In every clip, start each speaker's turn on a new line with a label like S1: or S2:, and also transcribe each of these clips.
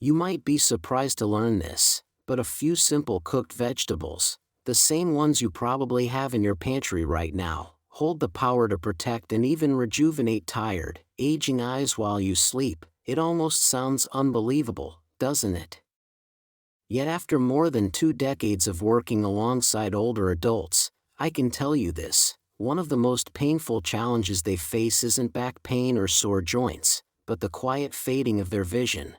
S1: You might be surprised to learn this, but a few simple cooked vegetables, the same ones you probably have in your pantry right now, hold the power to protect and even rejuvenate tired, aging eyes while you sleep. It almost sounds unbelievable, doesn't it? Yet after more than 2 decades of working alongside older adults, I can tell you this: one of the most painful challenges they face isn't back pain or sore joints, but the quiet fading of their vision.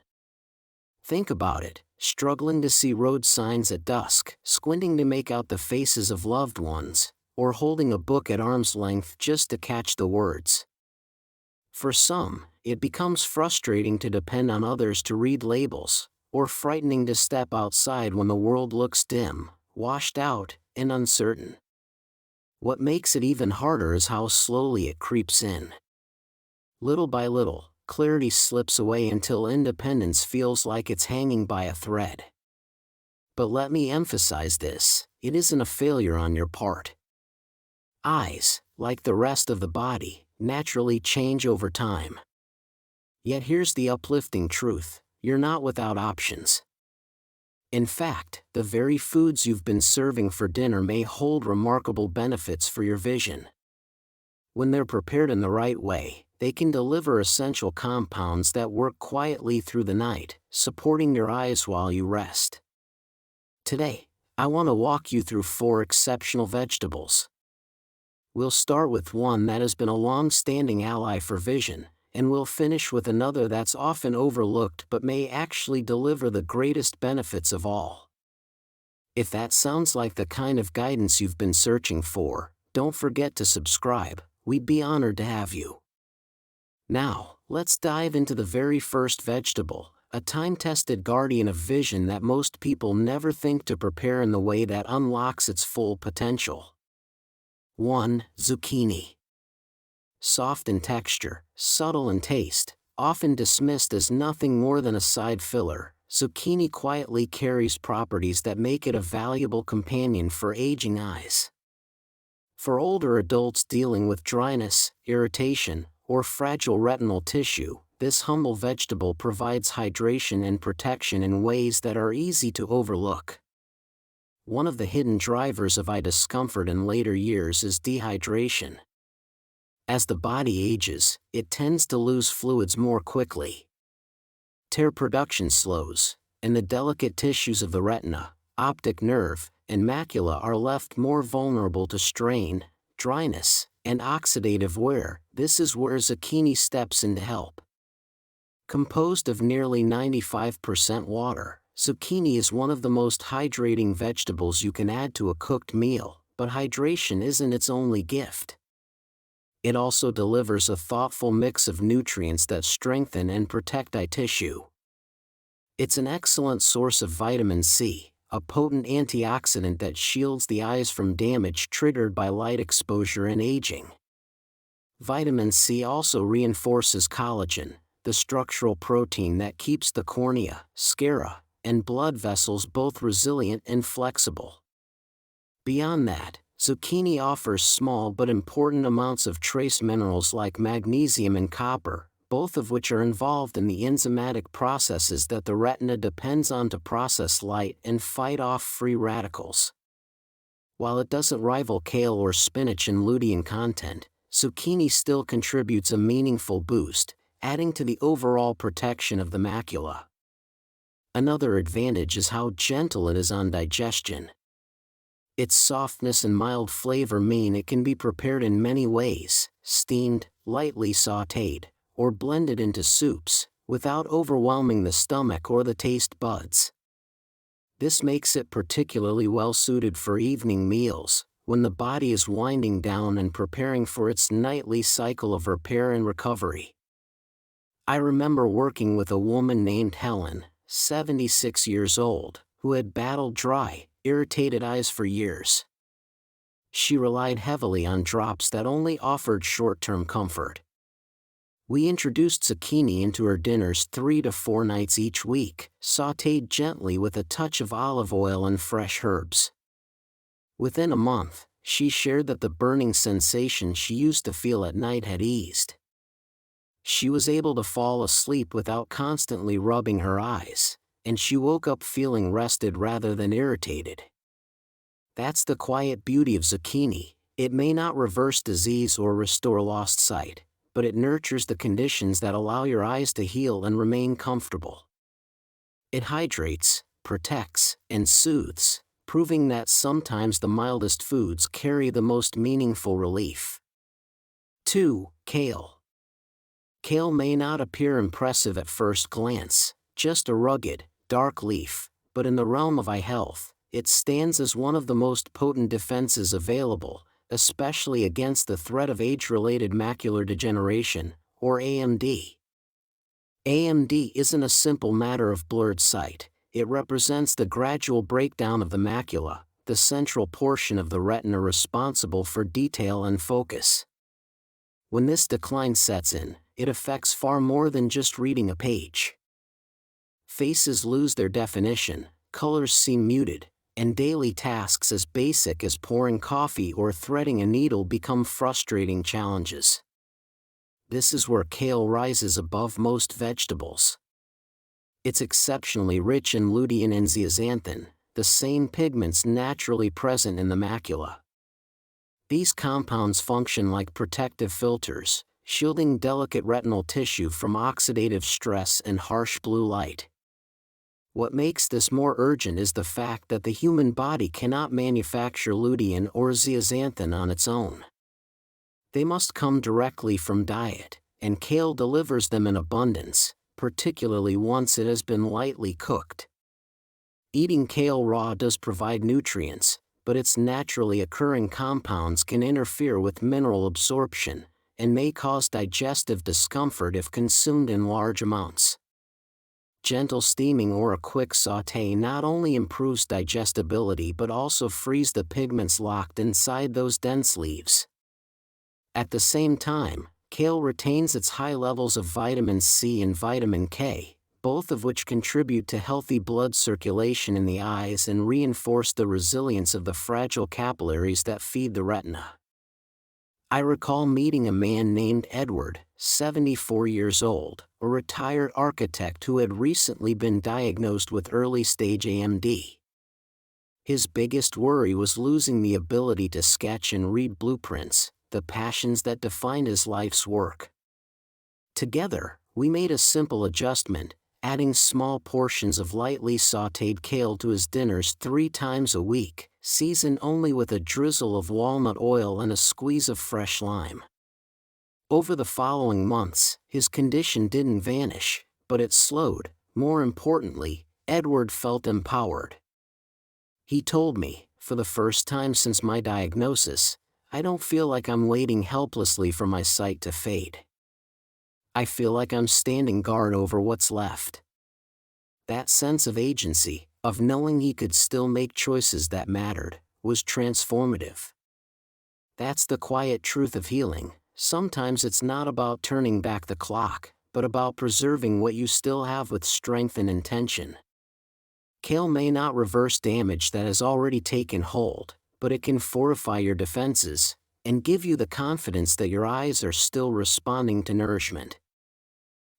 S1: Think about it: struggling to see road signs at dusk, squinting to make out the faces of loved ones, or holding a book at arm's length just to catch the words. For some, it becomes frustrating to depend on others to read labels, or frightening to step outside when the world looks dim, washed out, and uncertain. What makes it even harder is how slowly it creeps in. Little by little, clarity slips away until independence feels like it's hanging by a thread. But let me emphasize this: it isn't a failure on your part. Eyes, like the rest of the body, naturally change over time. Yet here's the uplifting truth: you're not without options. In fact, the very foods you've been serving for dinner may hold remarkable benefits for your vision. When they're prepared in the right way, they can deliver essential compounds that work quietly through the night, supporting your eyes while you rest. Today, I want to walk you through 4 exceptional vegetables. We'll start with one that has been a long-standing ally for vision, and we'll finish with another that's often overlooked but may actually deliver the greatest benefits of all. If that sounds like the kind of guidance you've been searching for, don't forget to subscribe. We'd be honored to have you. Now, let's dive into the very first vegetable, a time-tested guardian of vision that most people never think to prepare in the way that unlocks its full potential. 1. Zucchini. Soft in texture, subtle in taste, often dismissed as nothing more than a side filler, zucchini quietly carries properties that make it a valuable companion for aging eyes. For older adults dealing with dryness, irritation, or fragile retinal tissue, this humble vegetable provides hydration and protection in ways that are easy to overlook. One of the hidden drivers of eye discomfort in later years is dehydration. As the body ages, it tends to lose fluids more quickly. Tear production slows, and the delicate tissues of the retina, optic nerve, and macula are left more vulnerable to strain, dryness, and oxidative wear. This is where zucchini steps in to help. Composed of nearly 95% water, zucchini is one of the most hydrating vegetables you can add to a cooked meal, but hydration isn't its only gift. It also delivers a thoughtful mix of nutrients that strengthen and protect eye tissue. It's an excellent source of vitamin C, a potent antioxidant that shields the eyes from damage triggered by light exposure and aging. Vitamin C also reinforces collagen, the structural protein that keeps the cornea, sclera, and blood vessels both resilient and flexible. Beyond that, zucchini offers small but important amounts of trace minerals like magnesium and copper, both of which are involved in the enzymatic processes that the retina depends on to process light and fight off free radicals. While it doesn't rival kale or spinach in lutein content, zucchini still contributes a meaningful boost, adding to the overall protection of the macula. Another advantage is how gentle it is on digestion. Its softness and mild flavor mean it can be prepared in many ways: steamed, lightly sautéed, or blended into soups, without overwhelming the stomach or the taste buds. This makes it particularly well suited for evening meals, when the body is winding down and preparing for its nightly cycle of repair and recovery. I remember working with a woman named Helen, 76 years old, who had battled dry, irritated eyes for years. She relied heavily on drops that only offered short-term comfort. We introduced zucchini into her dinners 3 to 4 nights each week, sautéed gently with a touch of olive oil and fresh herbs. Within a month, she shared that the burning sensation she used to feel at night had eased. She was able to fall asleep without constantly rubbing her eyes, and she woke up feeling rested rather than irritated. That's the quiet beauty of zucchini. It may not reverse disease or restore lost sight, but it nurtures the conditions that allow your eyes to heal and remain comfortable. It hydrates, protects, and soothes, proving that sometimes the mildest foods carry the most meaningful relief. 2. Kale. Kale may not appear impressive at first glance, just a rugged, dark leaf, but in the realm of eye health, it stands as one of the most potent defenses available, especially against the threat of age-related macular degeneration, or AMD. AMD isn't a simple matter of blurred sight. It represents the gradual breakdown of the macula, the central portion of the retina responsible for detail and focus. When this decline sets in, it affects far more than just reading a page. Faces lose their definition, colors seem muted, and daily tasks as basic as pouring coffee or threading a needle become frustrating challenges. This is where kale rises above most vegetables. It's exceptionally rich in lutein and zeaxanthin, the same pigments naturally present in the macula. These compounds function like protective filters, shielding delicate retinal tissue from oxidative stress and harsh blue light. What makes this more urgent is the fact that the human body cannot manufacture lutein or zeaxanthin on its own. They must come directly from diet, and kale delivers them in abundance, particularly once it has been lightly cooked. Eating kale raw does provide nutrients, but its naturally occurring compounds can interfere with mineral absorption, and may cause digestive discomfort if consumed in large amounts. Gentle steaming or a quick sauté not only improves digestibility but also frees the pigments locked inside those dense leaves. At the same time, kale retains its high levels of vitamin C and vitamin K, both of which contribute to healthy blood circulation in the eyes and reinforce the resilience of the fragile capillaries that feed the retina. I recall meeting a man named Edward, 74 years old, a retired architect who had recently been diagnosed with early-stage AMD. His biggest worry was losing the ability to sketch and read blueprints, the passions that defined his life's work. Together, we made a simple adjustment, adding small portions of lightly sautéed kale to his dinners 3 times a week, seasoned only with a drizzle of walnut oil and a squeeze of fresh lime. Over the following months, his condition didn't vanish, but it slowed. More importantly, Edward felt empowered. He told me, "For the first time since my diagnosis, I don't feel like I'm waiting helplessly for my sight to fade. I feel like I'm standing guard over what's left." That sense of agency, of knowing he could still make choices that mattered, was transformative. That's the quiet truth of healing. Sometimes it's not about turning back the clock, but about preserving what you still have with strength and intention. Kale may not reverse damage that has already taken hold, but it can fortify your defenses, and give you the confidence that your eyes are still responding to nourishment.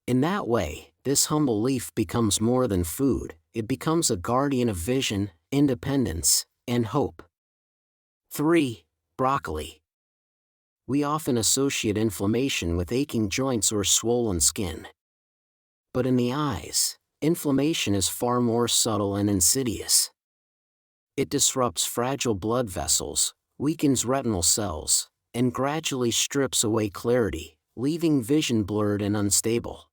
S1: In that way, this humble leaf becomes more than food. It becomes a guardian of vision, independence, and hope. 3. Broccoli. We often associate inflammation with aching joints or swollen skin. But in the eyes, inflammation is far more subtle and insidious. It disrupts fragile blood vessels, weakens retinal cells, and gradually strips away clarity, leaving vision blurred and unstable.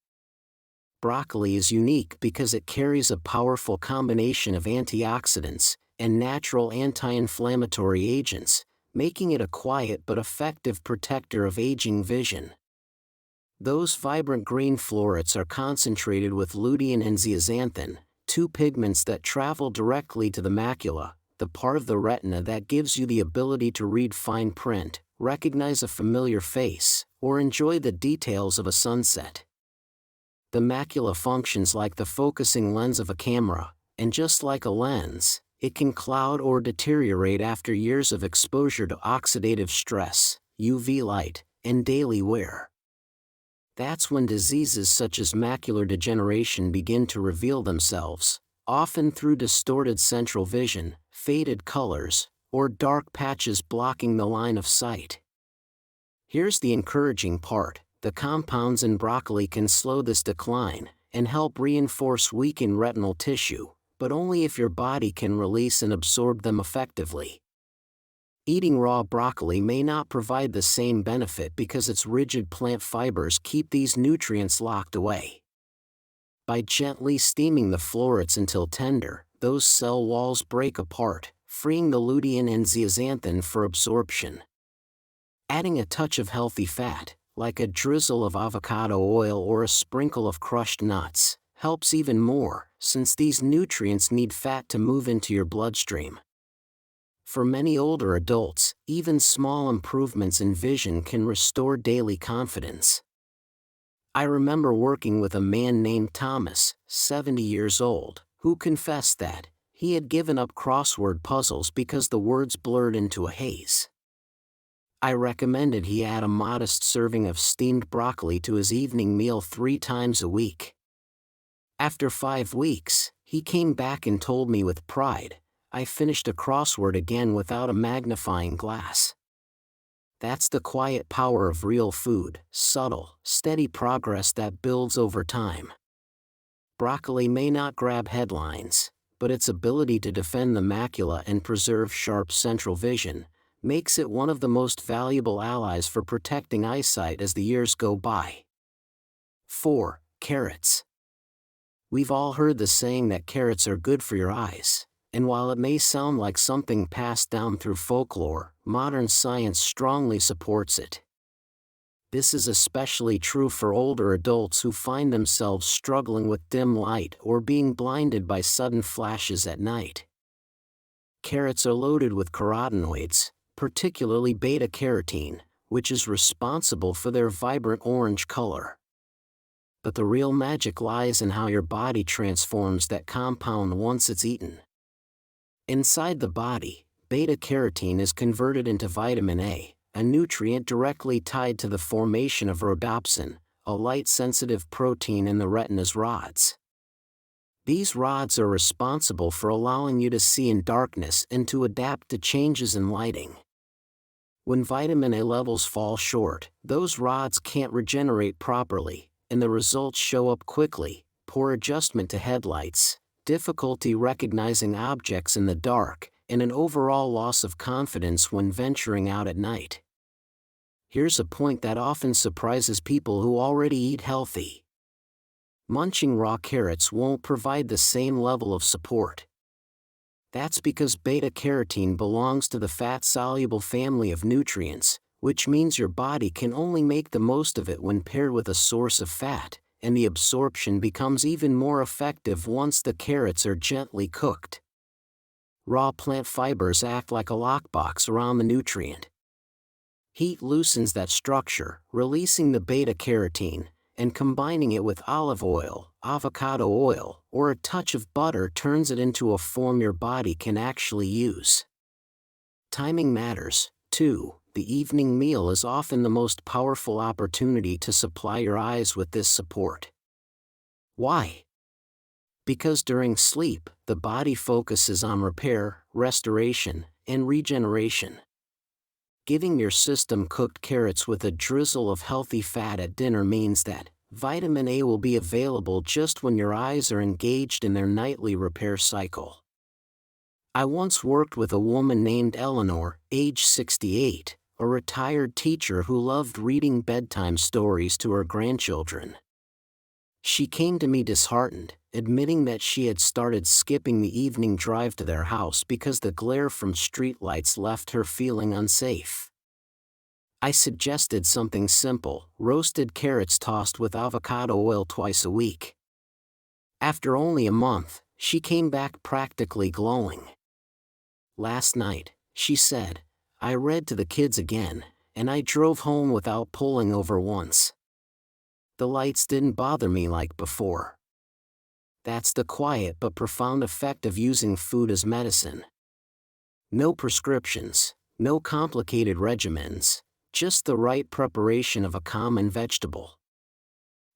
S1: Broccoli is unique because it carries a powerful combination of antioxidants and natural anti-inflammatory agents, making it a quiet but effective protector of aging vision. Those vibrant green florets are concentrated with lutein and zeaxanthin, 2 pigments that travel directly to the macula, the part of the retina that gives you the ability to read fine print, recognize a familiar face, or enjoy the details of a sunset. The macula functions like the focusing lens of a camera, and just like a lens, it can cloud or deteriorate after years of exposure to oxidative stress, UV light, and daily wear. That's when diseases such as macular degeneration begin to reveal themselves, often through distorted central vision, faded colors, or dark patches blocking the line of sight. Here's the encouraging part: the compounds in broccoli can slow this decline and help reinforce weakened retinal tissue, but only if your body can release and absorb them effectively. Eating raw broccoli may not provide the same benefit because its rigid plant fibers keep these nutrients locked away. By gently steaming the florets until tender, those cell walls break apart, freeing the lutein and zeaxanthin for absorption. Adding a touch of healthy fat, like a drizzle of avocado oil or a sprinkle of crushed nuts, helps even more, since these nutrients need fat to move into your bloodstream. For many older adults, even small improvements in vision can restore daily confidence. I remember working with a man named Thomas, 70 years old, who confessed that he had given up crossword puzzles because the words blurred into a haze. I recommended he add a modest serving of steamed broccoli to his evening meal 3 times a week. After 5 weeks, he came back and told me with pride, "I finished a crossword again without a magnifying glass." That's the quiet power of real food: subtle, steady progress that builds over time. Broccoli may not grab headlines, but its ability to defend the macula and preserve sharp central vision makes it one of the most valuable allies for protecting eyesight as the years go by. 4. Carrots. We've all heard the saying that carrots are good for your eyes, and while it may sound like something passed down through folklore, modern science strongly supports it. This is especially true for older adults who find themselves struggling with dim light or being blinded by sudden flashes at night. Carrots are loaded with carotenoids, particularly beta-carotene, which is responsible for their vibrant orange color. But the real magic lies in how your body transforms that compound once it's eaten. Inside the body, beta-carotene is converted into vitamin A, a nutrient directly tied to the formation of rhodopsin, a light-sensitive protein in the retina's rods. These rods are responsible for allowing you to see in darkness and to adapt to changes in lighting. When vitamin A levels fall short, those rods can't regenerate properly, and the results show up quickly: poor adjustment to headlights, difficulty recognizing objects in the dark, and an overall loss of confidence when venturing out at night. Here's a point that often surprises people who already eat healthy. Munching raw carrots won't provide the same level of support. That's because beta-carotene belongs to the fat-soluble family of nutrients, which means your body can only make the most of it when paired with a source of fat, and the absorption becomes even more effective once the carrots are gently cooked. Raw plant fibers act like a lockbox around the nutrient. Heat loosens that structure, releasing the beta-carotene, and combining it with olive oil, avocado oil, or a touch of butter turns it into a form your body can actually use. Timing matters, too. The evening meal is often the most powerful opportunity to supply your eyes with this support. Why? Because during sleep, the body focuses on repair, restoration, and regeneration. Giving your system cooked carrots with a drizzle of healthy fat at dinner means that vitamin A will be available just when your eyes are engaged in their nightly repair cycle. I once worked with a woman named Eleanor, age 68, a retired teacher who loved reading bedtime stories to her grandchildren. She came to me disheartened, admitting that she had started skipping the evening drive to their house because the glare from streetlights left her feeling unsafe. I suggested something simple: roasted carrots tossed with avocado oil twice a week. After only a month, she came back practically glowing. "Last night," she said, "I read to the kids again, and I drove home without pulling over once. The lights didn't bother me like before." That's the quiet but profound effect of using food as medicine. No prescriptions, no complicated regimens, just the right preparation of a common vegetable.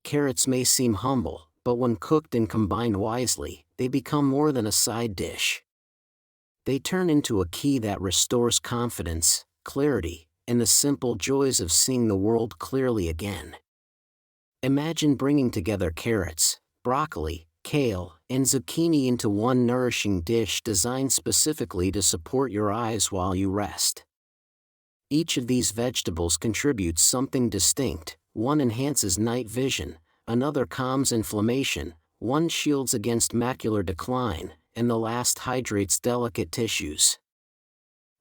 S1: Carrots may seem humble, but when cooked and combined wisely, they become more than a side dish. They turn into a key that restores confidence, clarity, and the simple joys of seeing the world clearly again. Imagine bringing together carrots, broccoli, kale, and zucchini into one nourishing dish designed specifically to support your eyes while you rest. Each of these vegetables contributes something distinct. One enhances night vision, another calms inflammation, one shields against macular decline, and the last hydrates delicate tissues.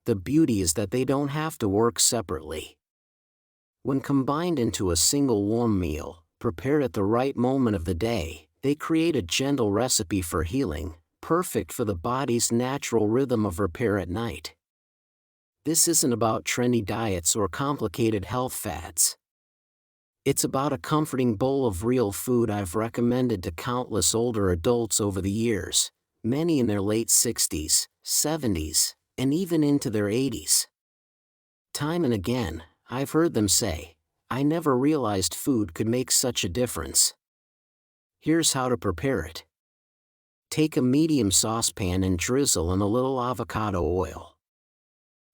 S1: The beauty is that they don't have to work separately. When combined into a single warm meal, prepared at the right moment of the day, they create a gentle recipe for healing, perfect for the body's natural rhythm of repair at night. This isn't about trendy diets or complicated health fads. It's about a comforting bowl of real food I've recommended to countless older adults over the years, many in their late 60s, 70s, and even into their 80s. Time and again, I've heard them say, "I never realized food could make such a difference." Here's how to prepare it. Take a medium saucepan and drizzle in a little avocado oil.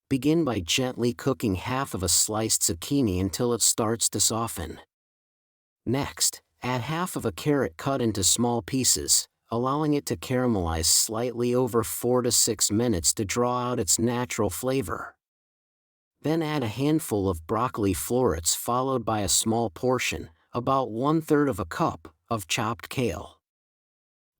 S1: Begin by gently cooking half of a sliced zucchini until it starts to soften. Next, add half of a carrot cut into small pieces, allowing it to caramelize slightly over 4 to 6 minutes to draw out its natural flavor. Then add a handful of broccoli florets followed by a small portion, about 1/3 of a cup, of chopped kale.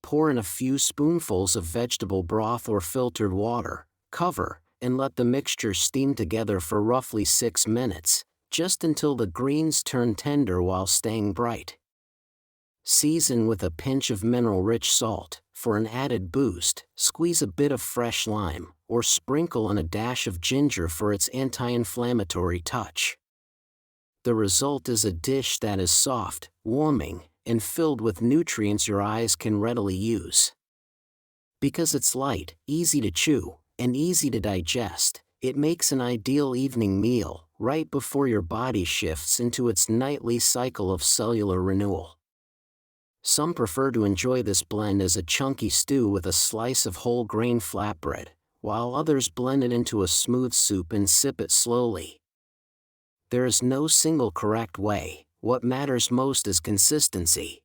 S1: Pour in a few spoonfuls of vegetable broth or filtered water, cover, and let the mixture steam together for roughly 6 minutes, just until the greens turn tender while staying bright. Season with a pinch of mineral-rich salt. For an added boost, squeeze a bit of fresh lime, or sprinkle in a dash of ginger for its anti-inflammatory touch. The result is a dish that is soft, warming, and filled with nutrients your eyes can readily use. Because it's light, easy to chew, and easy to digest, it makes an ideal evening meal, right before your body shifts into its nightly cycle of cellular renewal. Some prefer to enjoy this blend as a chunky stew with a slice of whole grain flatbread, while others blend it into a smooth soup and sip it slowly. There is no single correct way. What matters most is consistency.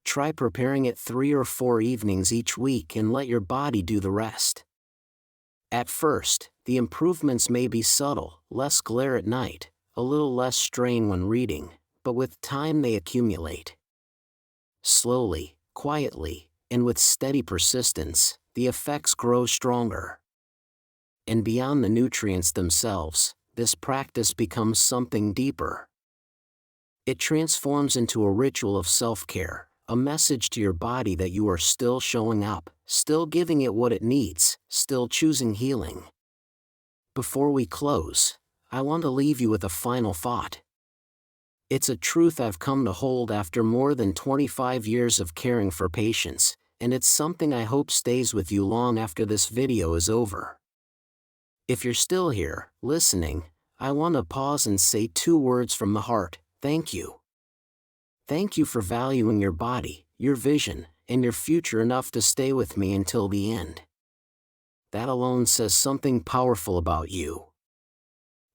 S1: Try preparing it 3 or 4 evenings each week and let your body do the rest. At first, the improvements may be subtle, less glare at night, a little less strain when reading, but with time they accumulate. Slowly, quietly, and with steady persistence, the effects grow stronger. And beyond the nutrients themselves, this practice becomes something deeper. It transforms into a ritual of self-care, a message to your body that you are still showing up, still giving it what it needs, still choosing healing. Before we close, I want to leave you with a final thought. It's a truth I've come to hold after more than 25 years of caring for patients, and it's something I hope stays with you long after this video is over. If you're still here, listening, I want to pause and say 2 words from the heart: thank you. Thank you for valuing your body, your vision, and your future enough to stay with me until the end. That alone says something powerful about you.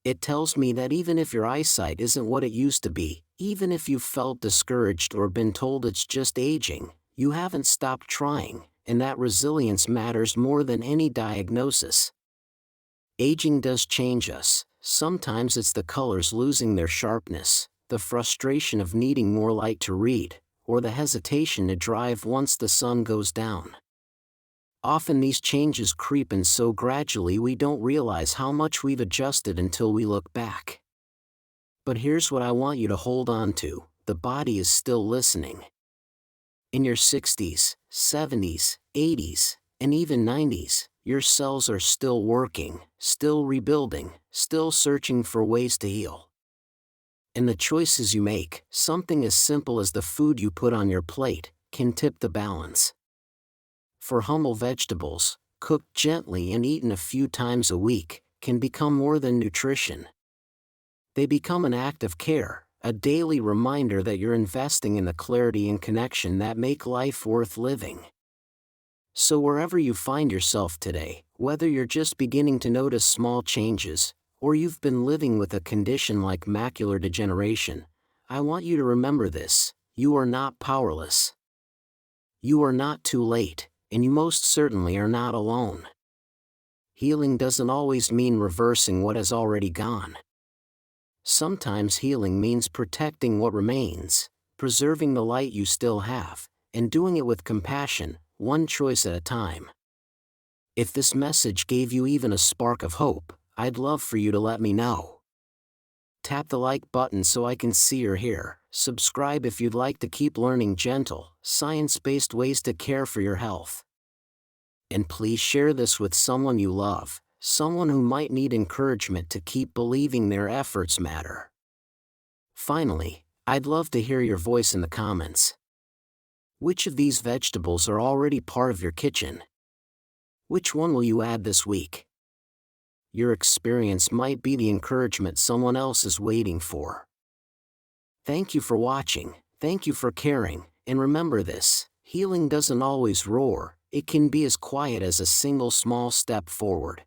S1: It tells me that even if your eyesight isn't what it used to be, even if you've felt discouraged or been told it's just aging, you haven't stopped trying, and that resilience matters more than any diagnosis. Aging does change us. Sometimes it's the colors losing their sharpness, the frustration of needing more light to read, or the hesitation to drive once the sun goes down. Often these changes creep in so gradually we don't realize how much we've adjusted until we look back. But here's what I want you to hold on to: the body is still listening. In your 60s, 70s, 80s, and even 90s, your cells are still working, still rebuilding, still searching for ways to heal. And the choices you make, something as simple as the food you put on your plate, can tip the balance. For humble vegetables, cooked gently and eaten a few times a week, can become more than nutrition. They become an act of care, A daily reminder that you're investing in the clarity and connection that make life worth living. So wherever you find yourself today, whether you're just beginning to notice small changes, or you've been living with a condition like macular degeneration, I want you to remember this: you are not powerless. You are not too late, and you most certainly are not alone. Healing doesn't always mean reversing what has already gone. Sometimes healing means protecting what remains, preserving the light you still have, and doing it with compassion, one choice at a time. If this message gave you even a spark of hope, I'd love for you to let me know. Tap the like button so I can see or hear. Subscribe if you'd like to keep learning gentle, science-based ways to care for your health. And please share this with someone you love, someone who might need encouragement to keep believing their efforts matter. Finally, I'd love to hear your voice in the comments. Which of these vegetables are already part of your kitchen? Which one will you add this week? Your experience might be the encouragement someone else is waiting for. Thank you for watching, thank you for caring, and remember this: healing doesn't always roar, it can be as quiet as a single small step forward.